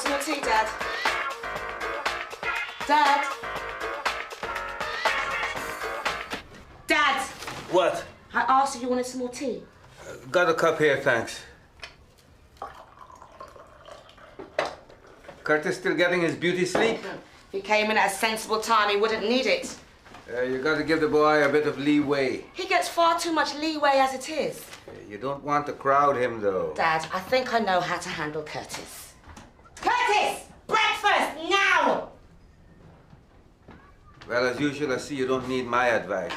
some more tea, Dad? Dad? Dad! What? I asked if you wanted some more tea. Got a cup here, thanks. Curtis still getting his beauty sleep? If he came in at a sensible time, he wouldn't need it. You gotta give the boy a bit of leeway. He gets far too much leeway as it is. You don't want to crowd him, though. Dad, I think I know how to handle Curtis. Curtis! Breakfast, now! Well, as usual, I see you don't need my advice.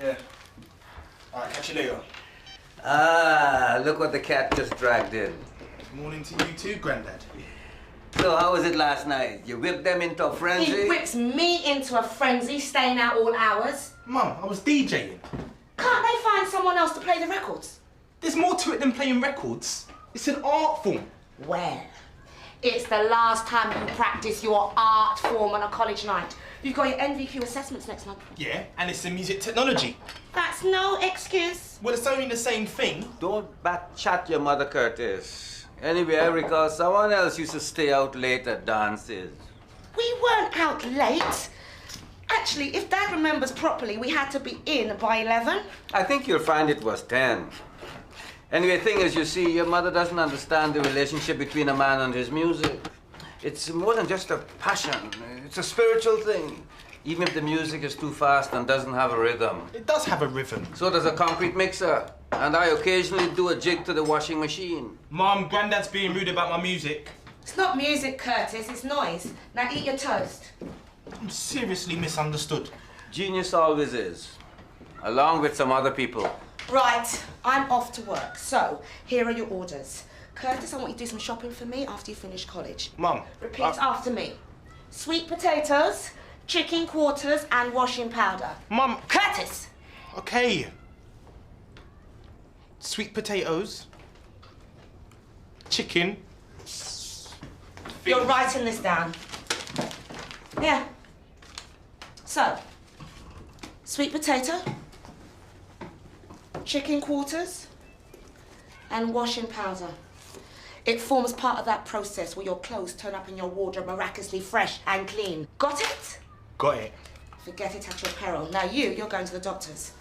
Yeah. All right, catch you later. Ah, look what the cat just dragged in. Morning to you too, Grandad. So how was it last night? You whipped them into a frenzy? He whips me into a frenzy, staying out all hours. Mum, I was DJing. Can't they find someone else to play the records? There's more to it than playing records. It's an art form. Well, it's the last time you practice your art form on a college night. You've got your NVQ assessments next month. Yeah, and it's in music technology. That's no excuse. Well, it's only the same thing. Don't back-chat your mother, Curtis. Anyway, I recall someone else used to stay out late at dances. We weren't out late. Actually, if Dad remembers properly, we had to be in by 11. I think you'll find it was 10. Anyway, thing is, you see, your mother doesn't understand the relationship between a man and his music. It's more than just a passion. It's a spiritual thing. Even if the music is too fast and doesn't have a rhythm. It does have a rhythm. So does a concrete mixer. And I occasionally do a jig to the washing machine. Mum, Grandad's being rude about my music. It's not music, Curtis, it's noise. Now eat your toast. I'm seriously misunderstood. Genius always is. Along with some other people. Right, I'm off to work. So, here are your orders. Curtis, I want you to do some shopping for me after you finish college. Mum. Repeat after me. Sweet potatoes, chicken quarters, and washing powder. Mum. Curtis! Okay. Sweet potatoes. Chicken. You're writing this down. Yeah. So, sweet potato, chicken quarters, and washing powder. It forms part of that process where your clothes turn up in your wardrobe miraculously fresh and clean. Got it? Got it. Forget it at your peril. Now you're going to the doctor's.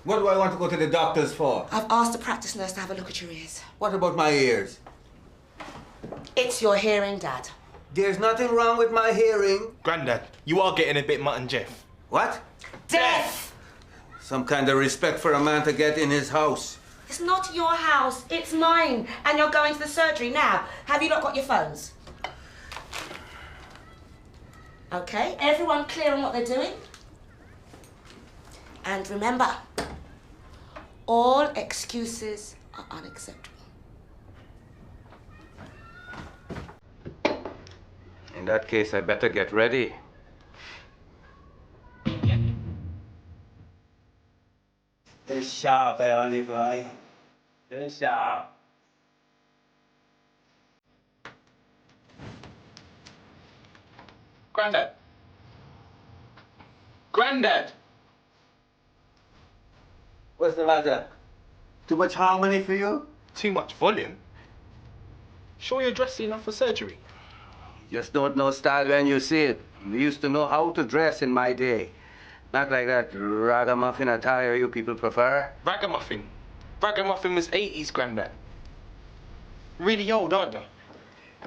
What do I want to go to the doctor's for? I've asked the practice nurse to have a look at your ears. What about my ears? It's your hearing, Dad. There's nothing wrong with my hearing. Grandad, you are getting a bit mutton Jeff. What? Death! Some kind of respect for a man to get in his house. It's not your house, it's mine. And you're going to the surgery now. Have you not got your phones? Okay, everyone clear on what they're doing? And remember, all excuses are unacceptable. In that case, I better get ready. They're sharp, honey boy. They're sharp. Grandad. Grandad. What's the matter? Too much harmony for you? Too much volume? Sure you're dressed enough for surgery? Just don't know style when you see it. We used to know how to dress in my day. Not like that ragamuffin attire you people prefer. Ragamuffin? Ragamuffin was 80s, Grandad. Really old, aren't you?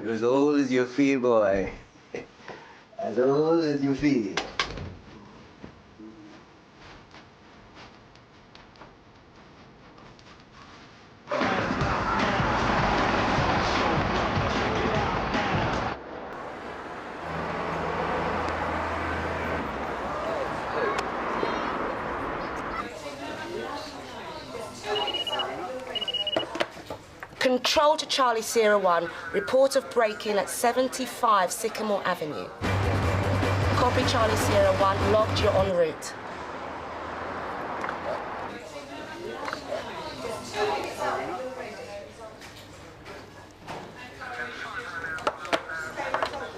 You're as old as you feel, boy. As old as you feel. Control to Charlie Sierra 1. Report of break-in at 75 Sycamore Avenue. Copy Charlie Sierra 1. Logged, you're en route.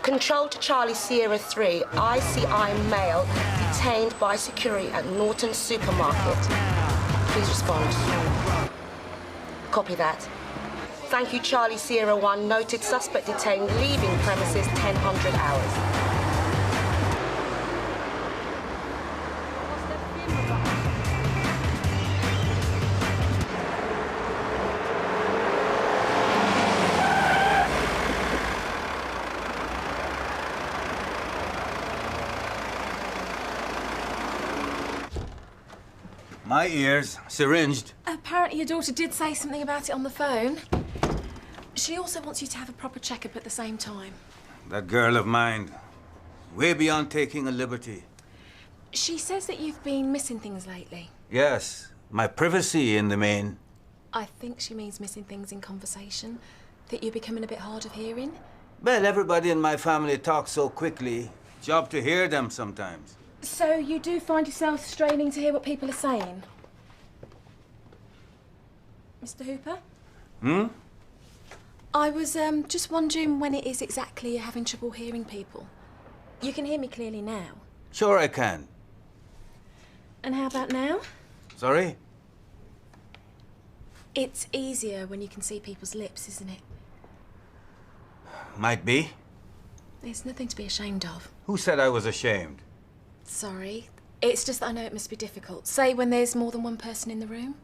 Control to Charlie Sierra 3. ICI male detained by security at Norton Supermarket. Please respond. Copy that. Thank you, Charlie Sierra 1. Noted suspect detained, leaving premises 10:00 hours. My ears, syringed. Apparently your daughter did say something about it on the phone. She also wants you to have a proper checkup at the same time. That girl of mine, way beyond taking a liberty. She says that you've been missing things lately. Yes, my privacy in the main. I think she means missing things in conversation, that you're becoming a bit hard of hearing. Well, everybody in my family talks so quickly. Job to hear them sometimes. So you do find yourself straining to hear what people are saying? Mr. Hooper? Hmm? I was just wondering when it is exactly you're having trouble hearing people. You can hear me clearly now. Sure I can. And how about now? Sorry? It's easier when you can see people's lips, isn't it? Might be. There's nothing to be ashamed of. Who said I was ashamed? Sorry. It's just that I know it must be difficult. Say when there's more than one person in the room.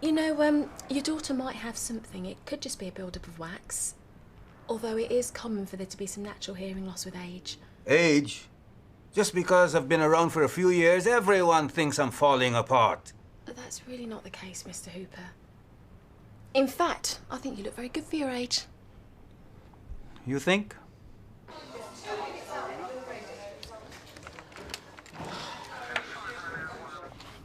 You know, your daughter might have something. It could just be a build-up of wax. Although it is common for there to be some natural hearing loss with age. Age? Just because I've been around for a few years, everyone thinks I'm falling apart. But that's really not the case, Mr. Hooper. In fact, I think you look very good for your age. You think?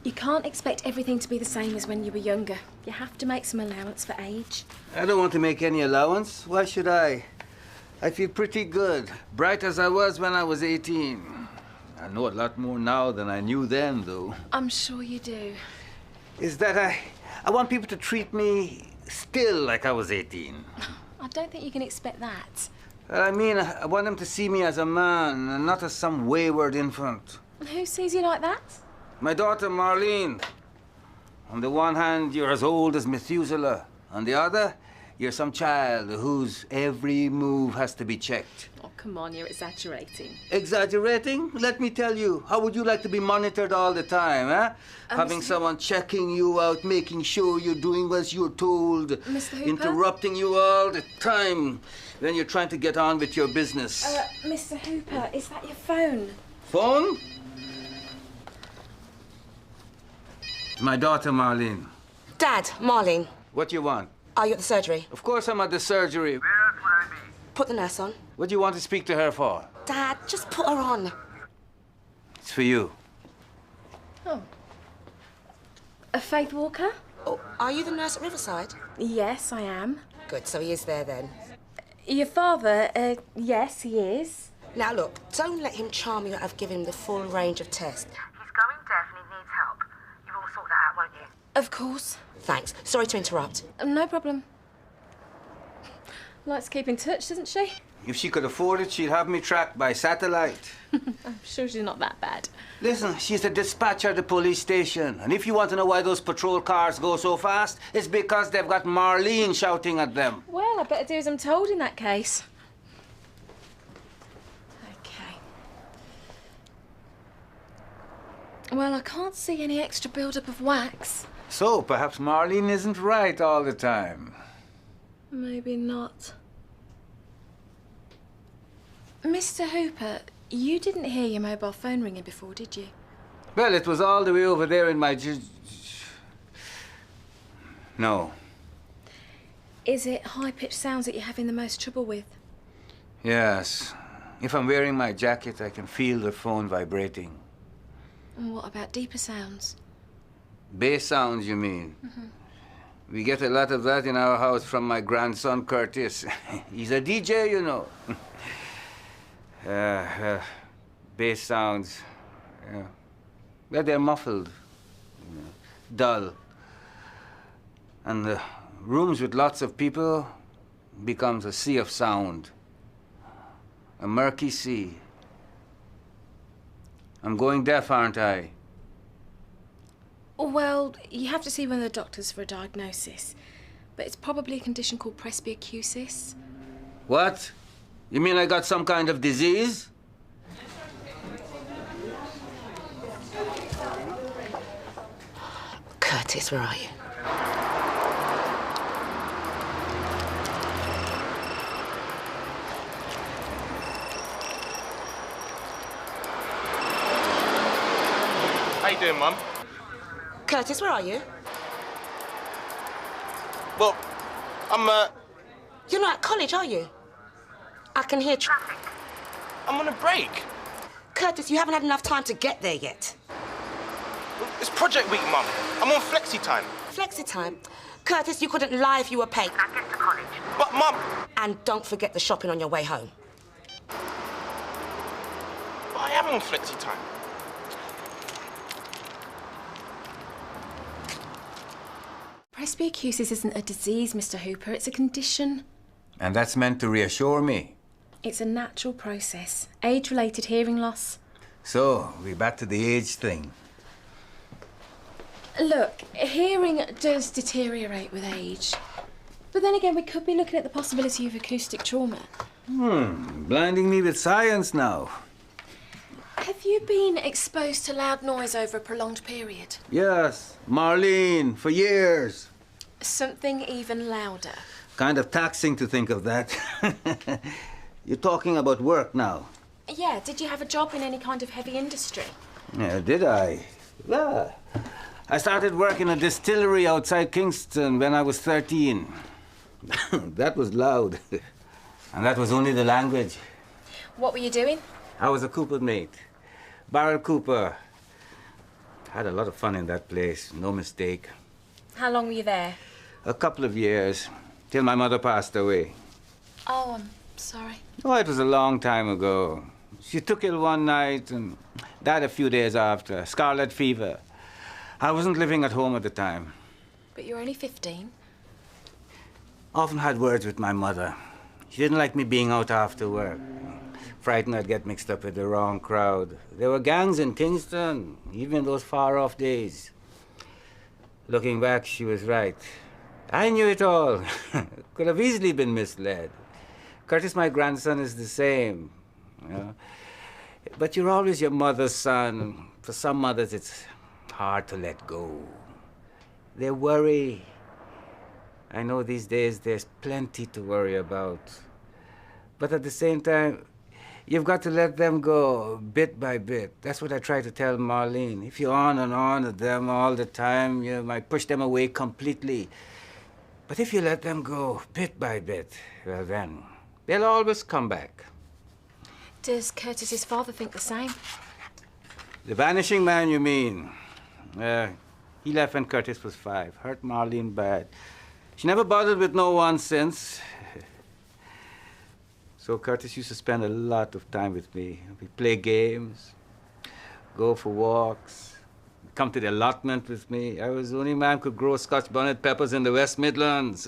You can't expect everything to be the same as when you were younger. You have to make some allowance for age. I don't want to make any allowance. Why should I? I feel pretty good. Bright as I was when I was 18. I know a lot more now than I knew then, though. I'm sure you do. Is that I want people to treat me still like I was 18. I don't think you can expect that. I mean, I want them to see me as a man and not as some wayward infant. Who sees you like that? My daughter, Marlene. On the one hand, you're as old as Methuselah. On the other, you're some child whose every move has to be checked. Oh, come on, you're exaggerating. Exaggerating? Let me tell you, how would you like to be monitored all the time, eh? Having someone checking you out, making sure you're doing as you're told. Mr. Hooper? Interrupting you all the time when you're trying to get on with your business. Mr. Hooper, is that your phone? Phone? It's my daughter, Marlene. Dad, Marlene, What do you want? are you at the surgery? Of course I'm at the surgery. Where else would I be? Put the nurse on. What do you want to speak to her for? Dad, just put her on. It's for you. Oh. A Faith Walker? Oh, are you the nurse at Riverside? Yes, I am. Good, so he is there then. Your father, yes, he is. Now look, don't let him charm you out of giving him the full range of tests. He's going deaf and he needs help. You will sort that out, won't you? Of course. Thanks. Sorry to interrupt. No problem. Likes to keep in touch, doesn't she? If she could afford it, she'd have me tracked by satellite. I'm sure she's not that bad. Listen, she's the dispatcher at the police station. And if you want to know why those patrol cars go so fast, it's because they've got Marlene shouting at them. Well, I better do as I'm told in that case. Okay. Well, I can't see any extra build-up of wax. So perhaps Marlene isn't right all the time. Maybe not. Mr. Hooper, you didn't hear your mobile phone ringing before, did you? Well, it was all the way over there in my... No. Is it high-pitched sounds that you're having the most trouble with? Yes. If I'm wearing my jacket, I can feel the phone vibrating. And what about deeper sounds? Bass sounds, you mean? We get a lot of that in our house from my grandson, Curtis. He's a DJ, you know. Bass sounds, yeah. Well, they're muffled, dull. And the rooms with lots of people becomes a sea of sound. A murky sea. I'm going deaf, aren't I? Well, you have to see one of the doctors for a diagnosis. but it's probably a condition called presbyocusis. What? You mean I got some kind of disease? Curtis, where are you? How you doing, Mum? Curtis, where are you? Well, You're not at college, are you? I can hear traffic. I'm on a break. Curtis, you haven't had enough time to get there yet. It's project week, Mum. I'm on flexi time. Flexi time. Curtis, you couldn't lie if you were paid. Now get to college. But, Mum... And don't forget the shopping on your way home. I am on flexi time. Presbyocusis isn't a disease, Mr. Hooper. It's a condition. And that's meant to reassure me. It's a natural process. Age-related hearing loss. So, we're back to the age thing. Look, hearing does deteriorate with age. But then again, we could be looking at the possibility of acoustic trauma. Blinding me with science now. Have you been exposed to loud noise over a prolonged period? Yes, Marlene, for years. Something even louder. Kind of taxing to think of that. You're talking about work now. Yeah, did you have a job in any kind of heavy industry? Yeah, did I? Yeah. I started work in a distillery outside Kingston when I was 13. That was loud. And that was only the language. What were you doing? I was a cooper mate. Barrel cooper. Had a lot of fun in that place, no mistake. How long were you there? A couple of years, till my mother passed away. Oh, I'm sorry. Oh, it was a long time ago. She took ill one night and died a few days after. Scarlet fever. I wasn't living at home at the time. But you're only 15. Often had words with my mother. She didn't like me being out after work. Frightened I'd get mixed up with the wrong crowd. There were gangs in Kingston, even in those far-off days. Looking back, she was right. I knew it all. Could have easily been misled. Curtis, my grandson, is the same. You know? But you're always your mother's son. For some mothers, it's hard to let go. They worry. I know these days there's plenty to worry about. But at the same time, you've got to let them go bit by bit. That's what I try to tell Marlene. If you're on and on at them all the time, you might push them away completely. But if you let them go bit by bit, well then, they'll always come back. Does Curtis's father think the same? The vanishing man, you mean? He left when Curtis was 5. Hurt Marlene bad. She never bothered with no one since. So Curtis used to spend a lot of time with me. We play games, go for walks, come to the allotment with me. I was the only man who could grow Scotch bonnet peppers in the West Midlands.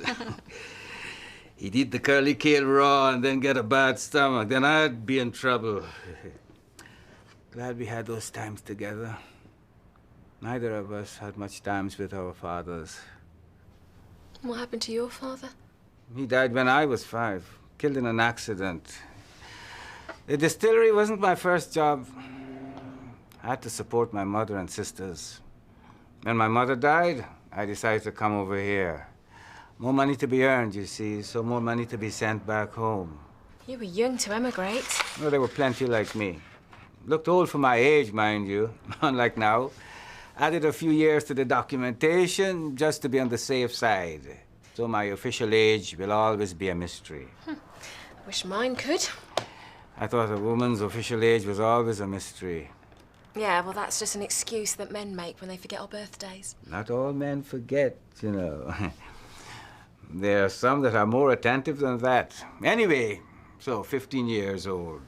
He'd eat the curly kale raw and then get a bad stomach. Then I'd be in trouble. Glad we had those times together. Neither of us had much times with our fathers. What happened to your father? He died when I was 5. Killed in an accident. The distillery wasn't my first job. I had to support my mother and sisters. When my mother died, I decided to come over here. More money to be earned, you see, so more money to be sent back home. You were young to emigrate. Well, there were plenty like me. Looked old for my age, mind you, unlike now. Added a few years to the documentation just to be on the safe side. So my official age will always be a mystery. I wish mine could. I thought a woman's official age was always a mystery. Yeah, well, that's just an excuse that men make when they forget our birthdays. Not all men forget, you know. There are some that are more attentive than that. Anyway, so 15 years old.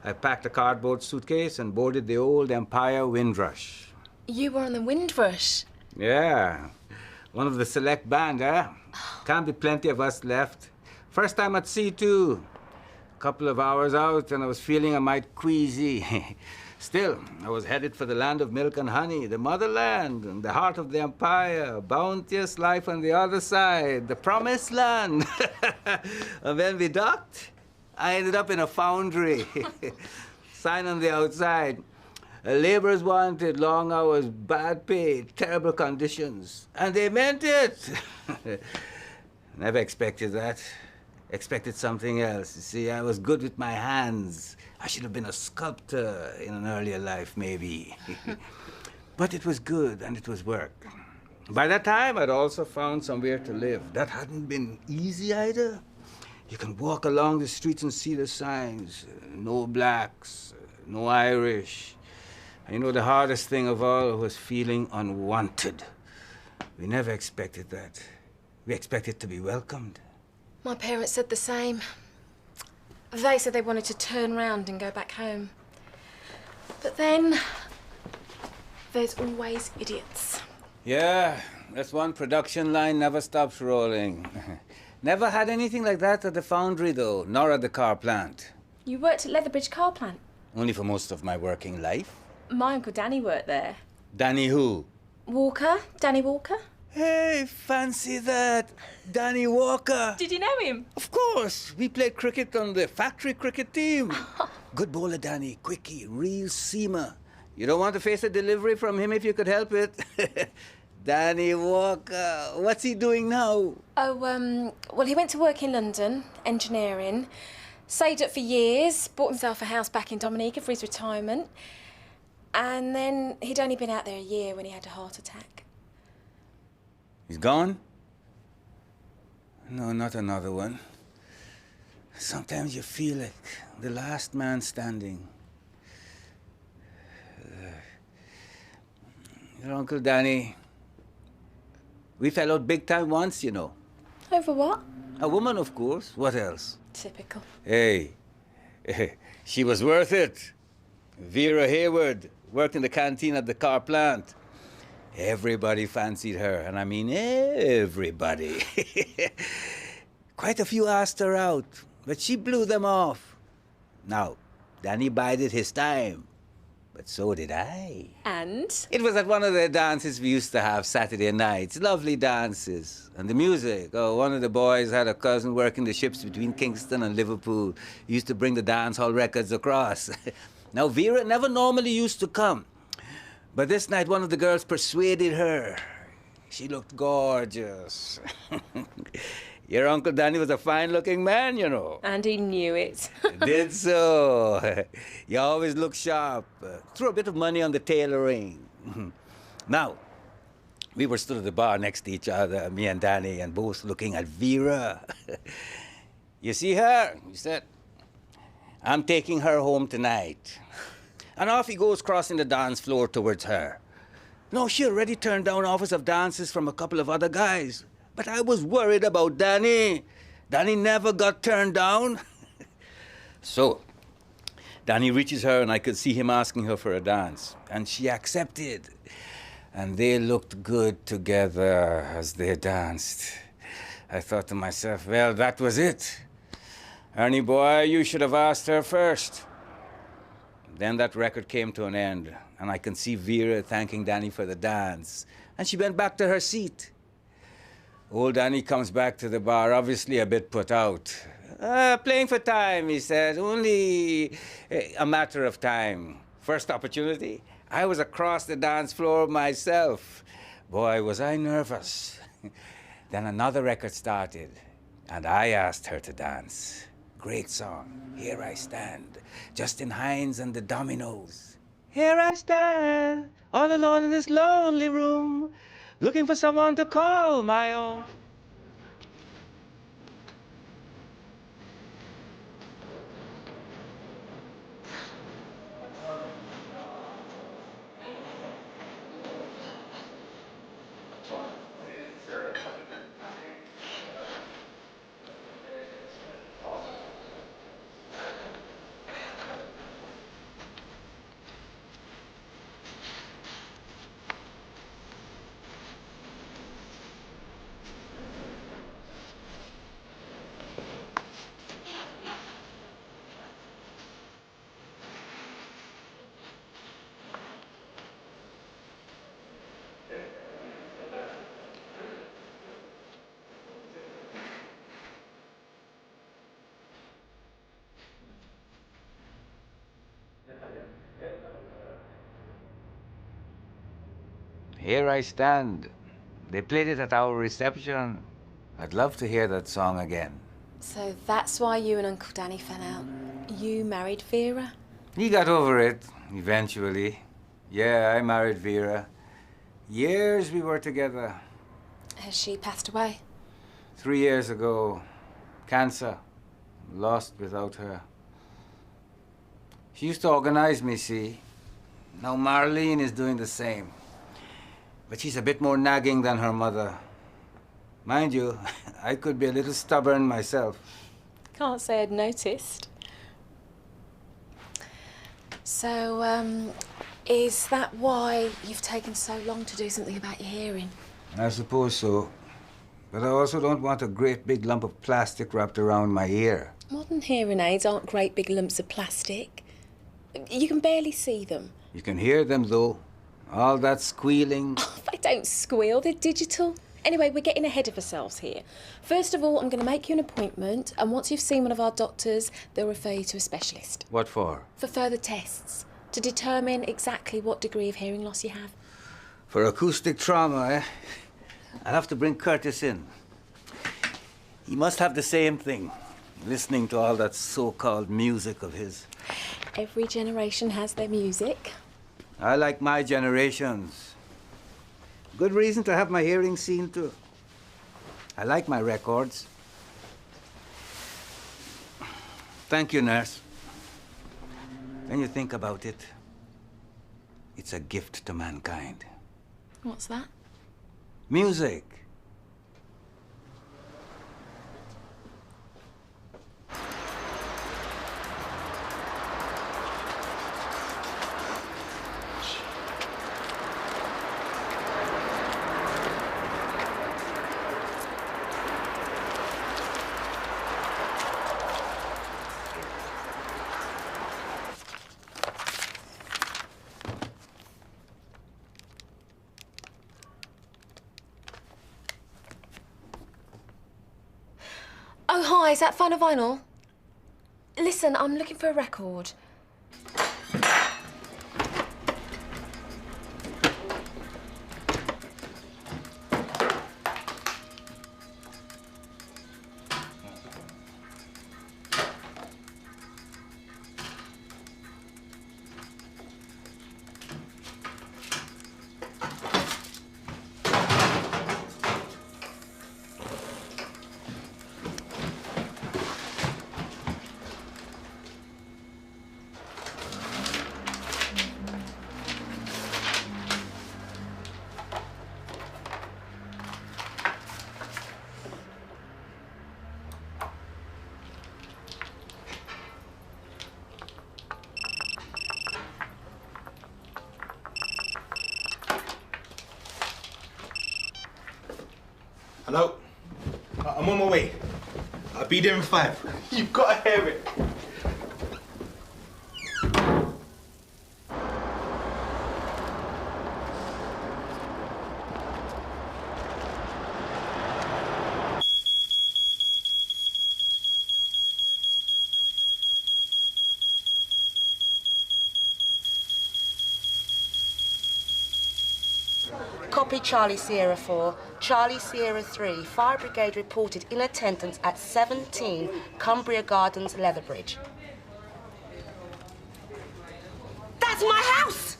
I packed a cardboard suitcase and boarded the old Empire Windrush. You were on the Windrush? Yeah. One of the select band, eh? Can't be plenty of us left. First time at sea, too. Couple of hours out, and I was feeling a mite queasy. Still, I was headed for the land of milk and honey, the motherland, and the heart of the empire, bounteous life on the other side, the promised land. And when we docked, I ended up in a foundry. Sign on the outside. Laborers wanted, long hours, bad pay, terrible conditions. And they meant it. Never expected that. Expected something else. You see, I was good with my hands. I should have been a sculptor in an earlier life, maybe. But it was good, and it was work. By that time, I'd also found somewhere to live. That hadn't been easy either. You can walk along the streets and see the signs. No blacks, no Irish. And you know, the hardest thing of all was feeling unwanted. We never expected that. We expected to be welcomed. My parents said the same. They said they wanted to turn round and go back home. But then, there's always idiots. Yeah, that's one production line never stops rolling. Never had anything like that at the foundry, though, nor at the car plant. You worked at Leatherbridge car plant? Only for most of my working life. My Uncle Danny worked there. Danny who? Walker? Danny Walker? Hey, fancy that. Danny Walker. Did you know him? Of course. We played cricket on the factory cricket team. Good bowler, Danny. Quickie, real seamer. You don't want to face a delivery from him if you could help it. Danny Walker. What's he doing now? Oh, well, he went to work in London, engineering. Saved up for years, bought himself a house back in Dominica for his retirement. And then he'd only been out there a year when he had a heart attack. He's gone? No, not another one. Sometimes you feel like the last man standing. Your Uncle Danny, we fell out big time once, you know. Over what? A woman, of course. What else? Typical. Hey, she was worth it. Vera Hayward worked in the canteen at the car plant. Everybody fancied her, and I mean everybody. Quite a few asked her out, but she blew them off. Now, Danny bided his time, but so did I. And? It was at one of the dances we used to have Saturday nights. Lovely dances. And the music. Oh, one of the boys had a cousin working the ships between Kingston and Liverpool. He used to bring the dance hall records across. Now, Vera never normally used to come. But this night, one of the girls persuaded her. She looked gorgeous. Your Uncle Danny was a fine-looking man, you know. And he knew it. Did so. You always look sharp. Threw a bit of money on the tailoring. Now, we were stood at the bar next to each other, me and Danny, and both looking at Vera. You see her? He said, I'm taking her home tonight. And off he goes crossing the dance floor towards her. No, she already turned down offers of dances from a couple of other guys. But I was worried about Danny. Danny never got turned down. So, Danny reaches her and I could see him asking her for a dance. And she accepted. And they looked good together as they danced. I thought to myself, well, that was it. Ernie boy, you should have asked her first. Then that record came to an end, and I can see Vera thanking Danny for the dance. And she went back to her seat. Old Danny comes back to the bar, obviously a bit put out. Playing for time, he said. Only a matter of time. First opportunity, I was across the dance floor myself. Boy, was I nervous. Then another record started, and I asked her to dance. Great song, Here I Stand, Justin Hines and the Dominoes. Here I stand, all alone in this lonely room, looking for someone to call my own. here I stand. They played it at our reception. I'd love to hear that song again. So that's why you and Uncle Danny fell out. You married Vera? He got over it, eventually. Yeah, I married Vera. Years we were together. Has she passed away? 3 years ago. Cancer. Lost without her. She used to organize me, see? Now Marlene is doing the same. But she's a bit more nagging than her mother. Mind you, I could be a little stubborn myself. Can't say I'd noticed. So, is that why you've taken so long to do something about your hearing? I suppose so. But I also don't want a great big lump of plastic wrapped around my ear. Modern hearing aids aren't great big lumps of plastic. You can barely see them. You can hear them, though. All that squealing. Oh, they don't squeal, they're digital. Anyway, we're getting ahead of ourselves here. First of all, I'm going to make you an appointment, and once you've seen one of our doctors, they'll refer you to a specialist. What for? For further tests, to determine exactly what degree of hearing loss you have. For acoustic trauma, eh? I'll have to bring Curtis in. He must have the same thing, listening to all that so-called music of his. Every generation has their music. I like my generation's. Good reason to have my hearing seen too. I like my records. Thank you, nurse. When you think about it, it's a gift to mankind. What's that? Music. Oh, hi, is that Final Vinyl? Listen, I'm looking for a record. Hello? I'm on my way. I'll be there in 5. You've got to hear it. Copy Charlie Sierra 4. Charlie Sierra 3. Fire Brigade reported in attendance at 17 Cumbria Gardens, Leatherbridge. That's my house!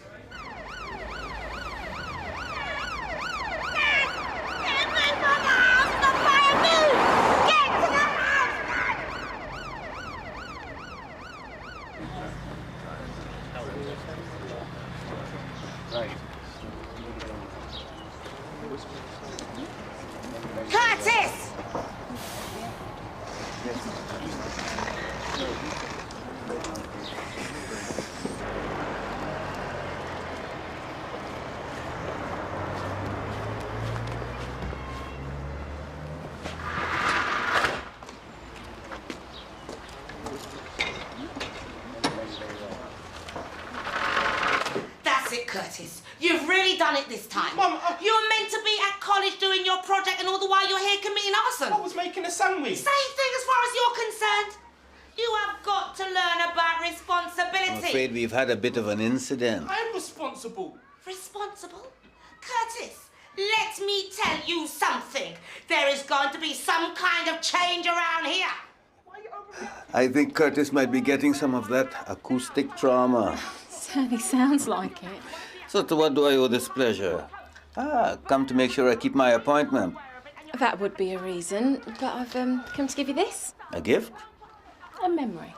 Curtis! That's it, Curtis. You've really done it this time. Mum, you were meant to be at college doing your project, and all the while you're here committing arson. I was making a sandwich. Same thing as far as you're concerned. You have got to learn about responsibility. I'm afraid we've had a bit of an incident. I'm responsible. Responsible? Curtis, let me tell you something. There is going to be some kind of change around here. I think Curtis might be getting some of that acoustic trauma. Certainly sounds like it. So to what do I owe this pleasure? Come to make sure I keep my appointment. That would be a reason, but I've come to give you this. A gift? A memory.